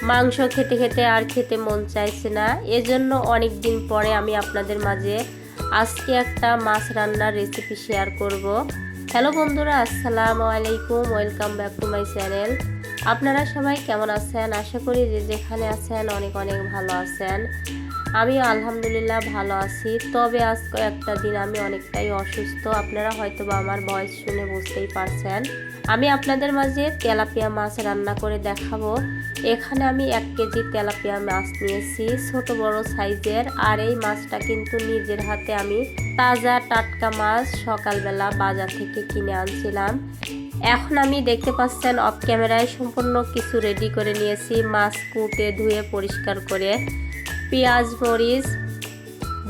মাংস খেতে খেতে আর খেতে মন চাইছে না, এজন্য অনেক দিন পরে আমি আপনাদের মাঝে আজকে একটা মাছ রান্নার রেসিপি শেয়ার করব। হ্যালো বন্ধুরা, আসসালামু আলাইকুম, welcome back to my channel. আপনারা সবাই কেমন আছেন? আশা করি যে যেখানে আছেন অনেক অনেক ভালো আছেন। আমি আলহামদুলিল্লাহ ভালো আছি। তবে আজ কয়েকটা দিন আমি অনেকটাই অসুস্থ, আপনারা হয়তো বা আমার ভয়েস শুনে বুঝতেই পারছেন। আমি আপনাদের মাঝে তেলাপিয়া মাছ রান্না করে দেখাবো। এখানে আমি 1 কেজি তেলাপিয়া মাছ নিয়েছি, ছোট বড় সাইজের। আর এই মাছটা কিন্তু নিজের হাতে আমি তাজা টাটকা মাছ সকালবেলা বাজার থেকে কিনে আনছিলাম। এখন আমি দেখতে পাচ্ছেন অফ ক্যামেরায় সম্পূর্ণ কিছু রেডি করে নিয়েছি। মাছ কুটে ধুয়ে পরিষ্কার করে পেঁয়াজ মরিচ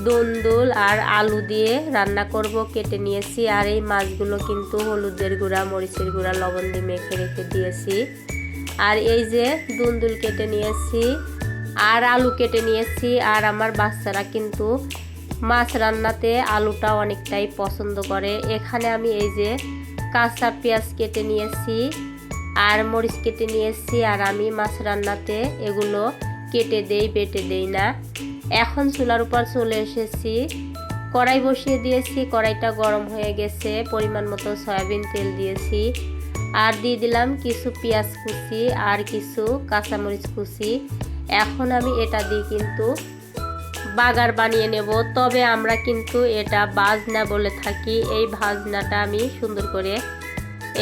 দুন্দুল আর আলু দিয়ে রান্না করব কেটে নিয়েছি। আর এই মাছগুলো কিন্তু হলুদের গুঁড়া মরিচের গুঁড়া লবণ দিয়ে মেখে রেখে দিয়েছি। আর এই যে দুন্দুল কেটে নিয়েছি আর আলু কেটে নিয়েছি। আর আমার বাচ্চারা কিন্তু মাছ রান্নাতে আলুটা অনেকটাই পছন্দ করে। এখানে আমি এই যে কাঁচা পেঁয়াজ কেটে নিয়েছি আর মরিচ কেটে নিয়েছি। আর আমি মাছ রান্নাতে এগুলো কেটে দেই, বেটে দেই না। এখন চুলার উপর চলে এসেছি, কড়াই বসিয়ে দিয়েছি। কড়াইটা গরম হয়ে গেছে, পরিমাণ মতো সয়াবিন তেল দিয়েছি। আর দিয়ে দিলাম কিছু পেঁয়াজ কুচি আর কিছু কাঁচামরিচ কুচি। এখন আমি এটা দিয়ে কিন্তু বাগার বানিয়ে নেব। তবে আমরা কিন্তু এটা ভাজনা বলে থাকি। এই ভাজনাটা আমি সুন্দর করে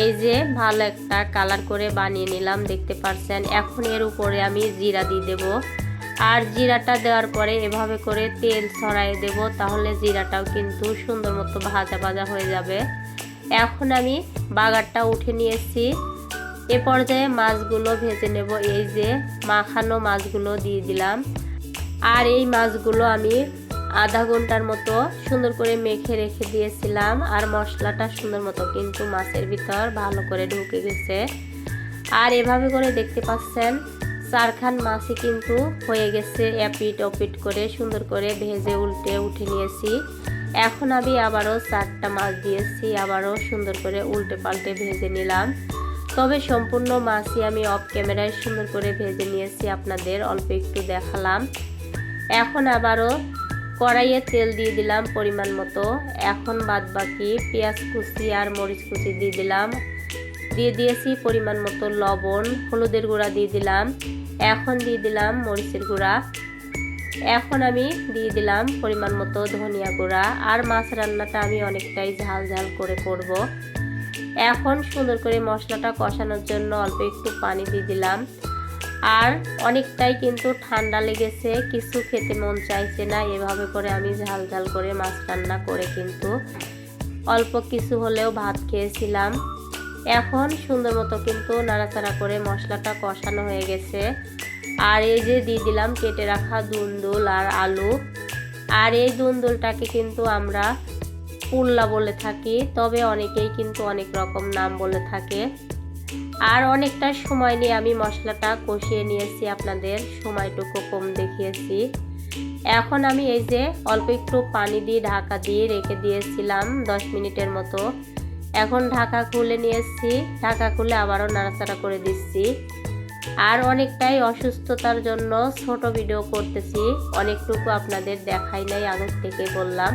এই যে ভালো একটা কালার করে বানিয়ে নিলাম, দেখতে পাচ্ছেন। এখন এর উপরে আমি জিরা দিয়ে দেব। আর জিরাটা দেওয়ার পরে এভাবে করে তেল ছড়াই দেব, তাহলে জিরাটাও কিন্তু সুন্দর মতো ভাজা ভাজা হয়ে যাবে। এখন আমি বাগারটা উঠে নিয়েছি। এ পর্যায়ে মাছগুলো ভেজে নেব। এই যে মাখানো মাছগুলো দিয়ে দিলাম। আর এই মাছগুলো আমি আধা ঘন্টার মতো সুন্দর করে মেখে রেখে দিয়েছিলাম। আর মশলাটা সুন্দর মতো কিন্তু মাছের ভিতর ভালো করে ঢুকে গেছে। আর এভাবে করে দেখতে পাচ্ছেন 4খান মাছই কিন্তু হয়ে গেছে। এপিট ওপিট করে সুন্দর করে ভেজে উল্টে উঠে নিয়েছি। এখন আমি আবারও 4টা মাছ দিয়েছি, আবারও সুন্দর করে উল্টে পাল্টে ভেজে নিলাম। তবে সম্পূর্ণ মাছই আমি অফ ক্যামেরায় সুন্দর করে ভেজে নিয়েছি, আপনাদের অল্প একটু দেখালাম। এখন আবারও কড়াইয়ে তেল দিয়ে দিলাম পরিমাণ মতো। এখন বাদ বাকি পেঁয়াজ কুচি আর মরিচ কুচি দিয়ে দিলাম। দিয়ে দিয়েছি পরিমাণ মতো লবণ, হলুদের গুঁড়া দিয়ে দিলাম। এখন দিয়ে দিলাম মরিচের গুঁড়া। এখন আমি দিয়ে দিলাম পরিমাণ মতো ধনিয়া গুঁড়া। আর মাছ রান্নাটা আমি অনেকটাই ঝাল ঝাল করে করব। এখন সুন্দর করে মশলাটা কষানোর জন্য অল্প একটু পানি দিয়ে দিলাম। আর অনেকটাই কিন্তু ঠান্ডা লেগেছে, কিছু খেতে মন চাইছে না। এভাবে করে আমি ঝাল ঝাল করে মাছ রান্না করে কিন্তু অল্প কিছু হলেও ভাত খেয়েছিলাম। এখন সুন্দর মতো কিন্তু নাড়াচাড়া করে মশলাটা কষানো হয়ে গেছে। আর এই যে দিয়ে দিলাম কেটে রাখা দুন্দুল আর আলু। আর এই দুন্দুলটাকে কিন্তু আমরা পুল্লা বলে থাকি, তবে অনেকেই কিন্তু অনেক রকম নাম বলে থাকে। আর অনেকটা সময় নিয়ে আমি মশলাটা কষিয়ে নিয়েছি, আপনাদের সময়টুকু কম দেখিয়েছি। এখন আমি এই যে অল্প একটু পানি দিয়ে ঢাকা দিয়ে রেখে দিয়েছিলাম 10 মিনিটের মতো। এখন ঢাকা খুলে নিয়েছি, ঢাকা খুলে আবারও নাড়াচাড়া করে দিচ্ছি। আর অনেকটাই অসুস্থতার জন্য ছোট ভিডিও করতেছি, অনেকটুকু আপনাদের দেখাই নাই, আগের থেকে বললাম।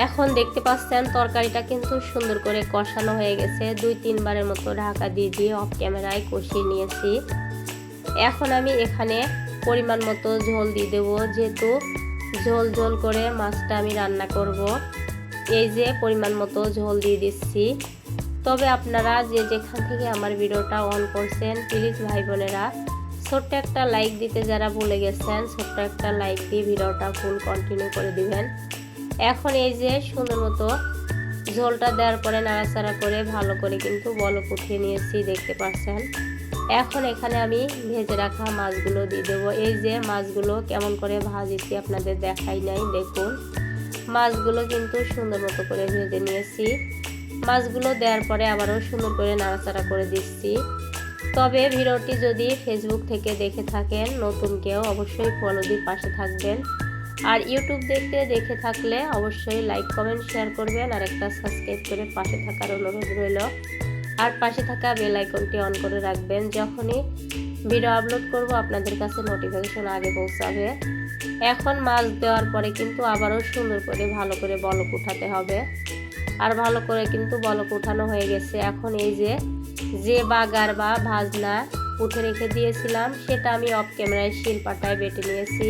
এখন দেখতে পাচ্ছেন তরকারিটা কিন্তু সুন্দর করে কষানো হয়ে গেছে। 2-3 বারের মতো ঢাকা দিয়ে দিয়ে অফ ক্যামেরায় কষিয়ে নিয়েছি। এখন আমি এখানে পরিমাণ মতো ঝোল দিয়ে দেবো, যেহেতু ঝোল ঝোল করে মাছটা আমি রান্না করব। এই যে পরিমাণ মতো ঝোল দিয়ে দিচ্ছি। তবে আপনারা যে যেখান থেকে আমার ভিডিওটা অন করছেন, প্লিজ ভাই বোনেরা ছোট্ট একটা লাইক দিতে যারা ভুলে গেছেন, ছোট্ট একটা লাইক দিয়ে ভিডিওটা ফুল কন্টিনিউ করে দিবেন। এখন এই যে সুন্দর মতো ঝোলটা দেওয়ার পরে নাড়াচাড়া করে ভালো করে কিন্তু বলক উঠিয়ে নিয়েছি, দেখতে পাচ্ছেন। এখন এখানে আমি ভেজে রাখা মাছগুলো দিয়ে দেবো। এই যে মাছগুলো কেমন করে ভাজেছি আপনাদের দেখাই নাই, দেখুন। মাছগুলো কিন্তু সুন্দর মতো করে ভেজে নিয়েছি। মাছগুলো দেওয়ার পরে আবারও সুন্দর করে নাড়াচাড়া করে দিচ্ছি। তবে ভিডিওটি যদি ফেসবুক থেকে দেখে থাকেন, নতুন কেউ অবশ্যই ফলো দিয়ে পাশে থাকবেন। আর ইউটিউব দেখে থাকলে অবশ্যই লাইক কমেন্ট শেয়ার করবেন। আর একটা সাবস্ক্রাইব করে পাশে থাকার অনুরোধ রইল। আর পাশে থাকা বেল আইকনটি অন করে রাখবেন। যখনই ভিডিও আপলোড করব আপনাদের কাছে নোটিফিকেশন আগে পৌঁছাবে। এখন মাছ দেওয়ার পরে কিন্তু আবারও সুন্দর করে ভালো করে বলক উঠাতে হবে। আর ভালো করে কিন্তু বলক উঠানো হয়ে গেছে। এখন এই যে বাগার বা ভাজনা উঠে রেখে দিয়েছিলাম সেটা আমি অফ ক্যামেরায় শিলপাটায় বেটে নিয়েছি।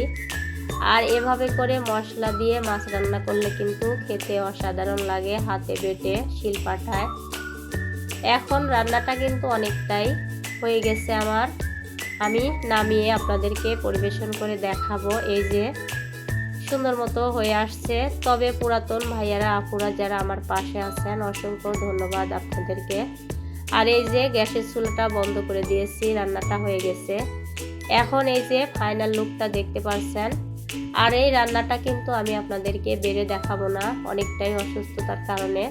আর এভাবে করে মশলা দিয়ে মাছ রান্না করলে কিন্তু খেতে অসাধারণ লাগে হাতে বেটে শিলপাটায়। এখন রান্নাটা কিন্তু অনেকটাই হয়ে গেছে আমার। আমি নামিয়ে আপনাদেরকে পরিবেশন করে দেখাবো। এই যে সুন্দর মতো হয়ে আসছে। তবে পুরাতন ভাইয়ারা আপুরা যারা আমার পাশে আছেন অসংখ্য ধন্যবাদ আপনাদেরকে। আর এই যে গ্যাসের চুলাটা বন্ধ করে দিয়েছি, রান্নাটা হয়ে গেছে। এখন এই যে ফাইনাল লুকটা দেখতে পাচ্ছেন। আর এই রান্নাটা কিন্তু আমি আপনাদেরকে বেড়ে দেখাবো না, অনেকটাই অসুস্থতার কারণে।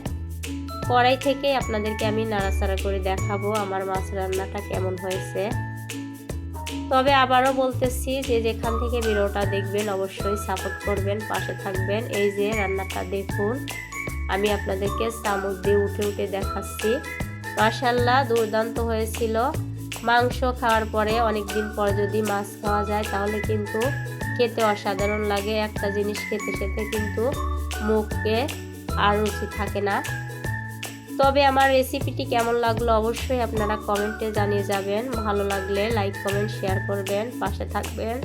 কড়াই থেকে আপনাদেরকে আমি নাড়াচাড়া করে দেখাবো আমার মাছ রান্নাটা কেমন হয়েছে। তবে আবারও বলতেছি যে যেখান থেকে ভিডিওটা দেখবেন অবশ্যই সাপোর্ট করবেন, পাশে থাকবেন। এই যে রান্নাটা দেখুন, আমি আপনাদেরকে চামচ দিয়ে উঠে উঠে দেখাচ্ছি। মাশাআল্লাহ দুর্দান্ত হয়েছিল। মাংস খাওয়ার পরে অনেকদিন পর যদি মাছ খাওয়া যায় তাহলে কিন্তু খেতে অসাধারণ লাগে। একটা জিনিস খেতে খেতে কিন্তু মুখে আর রুচি থাকে না। তবে আমার রেসিপিটি কেমন লাগলো অবশ্যই আপনারা কমেন্টে জানিয়ে যাবেন। ভালো লাগলে লাইক কমেন্ট শেয়ার করবেন, পাশে থাকবেন।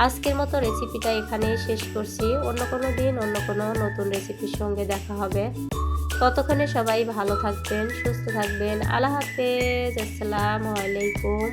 আজকের মতো রেসিপিটা এখানেই শেষ করছি। অন্য কোনো দিন অন্য কোনো নতুন রেসিপির সঙ্গে দেখা হবে। ততক্ষণে সবাই ভালো থাকবেন, সুস্থ থাকবেন। আল্লাহ হাফেজ, আসসালামু আলাইকুম।